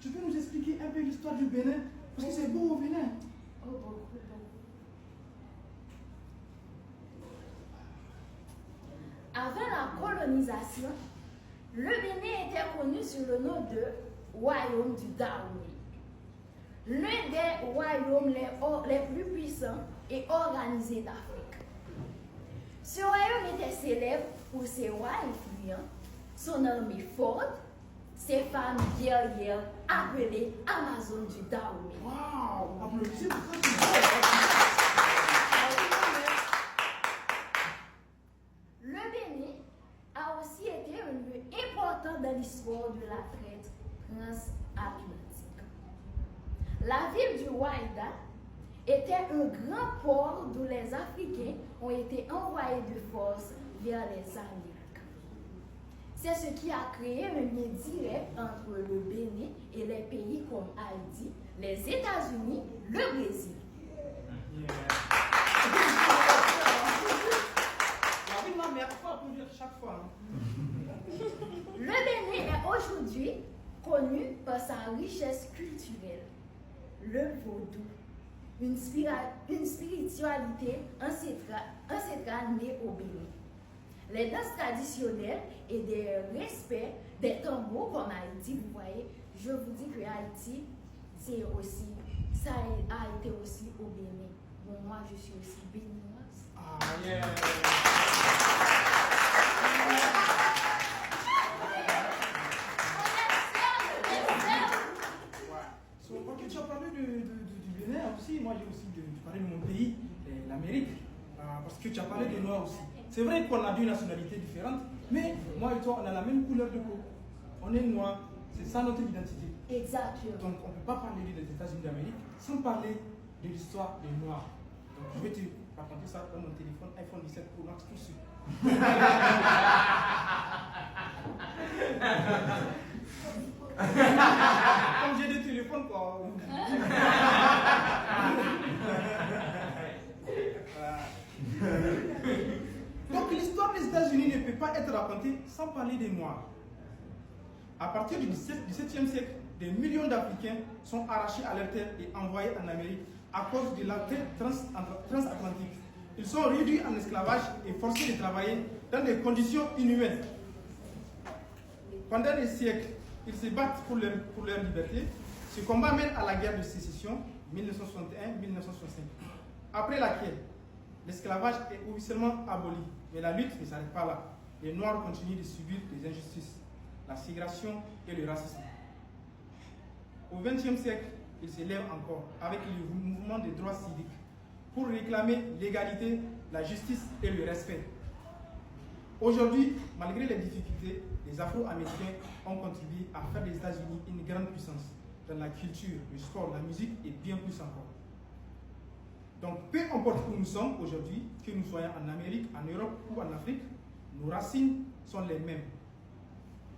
tu peux nous expliquer un peu l'histoire du Bénin? Parce que c'est beau au Bénin. Oh, beaucoup. Avant la colonisation, le Bénin était connu sous le nom de Royaume du Dahomey. L'un des royaumes les plus puissants et organisés d'Afrique. Ce royaume était célèbre pour ses rois influents, son armée forte, ses femmes guerrières appelées Amazones du Dahomey. Waouh! Applaudissez pour ça. Le Bénin a aussi été un lieu important dans l'histoire de la traite transatlantique. La ville du Ouaïda était un grand port d'où les Africains ont été envoyés de force vers les Amériques. C'est ce qui a créé un lien direct entre le Bénin et les pays comme Haïti, les États-Unis, le Brésil. Chaque fois. Le Bénin est aujourd'hui connu par sa richesse culturelle, le vaudou, une spiritualité ancestrale née au Bénin. Les danses traditionnelles et des respects des tambours comme Haïti, vous voyez, je vous dis que Haïti, ça a été aussi au Bénin. Bon, moi je suis aussi béninoise. Ah, yeah. Ok, tu as parlé du Bénin aussi, moi j'ai aussi parlé de mon pays, l'Amérique, parce que tu as parlé des Noirs aussi. C'est vrai qu'on a deux nationalités différentes, mais moi et toi on a la même couleur de peau. On est noirs, c'est ça notre identité. Exactement. Donc on ne peut pas parler des États-Unis d'Amérique sans parler de l'histoire des Noirs. Donc je vais te raconter ça dans mon téléphone iPhone 17 Pro Max tout de suite. Comme j'ai des téléphones quoi. Donc l'histoire des États-Unis ne peut pas être racontée sans parler des Noirs. À partir du XVIIe siècle, des millions d'Africains sont arrachés à leur terre et envoyés en Amérique à cause de la traite transatlantique. Ils sont réduits en esclavage et forcés de travailler dans des conditions inhumaines. Pendant des siècles, ils se battent pour leur liberté. Ce combat mène à la guerre de sécession 1961-1965, après laquelle l'esclavage est officiellement aboli. Mais la lutte ne s'arrête pas là. Les Noirs continuent de subir des injustices, la ségrégation et le racisme. Au XXe siècle, ils se lèvent encore avec le mouvement des droits civiques pour réclamer l'égalité, la justice et le respect. Aujourd'hui, malgré les difficultés, les Afro-Américains ont contribué à faire des États-Unis une grande puissance dans la culture, le sport, la musique et bien plus encore. Donc, peu importe où nous sommes aujourd'hui, que nous soyons en Amérique, en Europe ou en Afrique, nos racines sont les mêmes.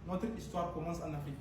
Notre histoire commence en Afrique.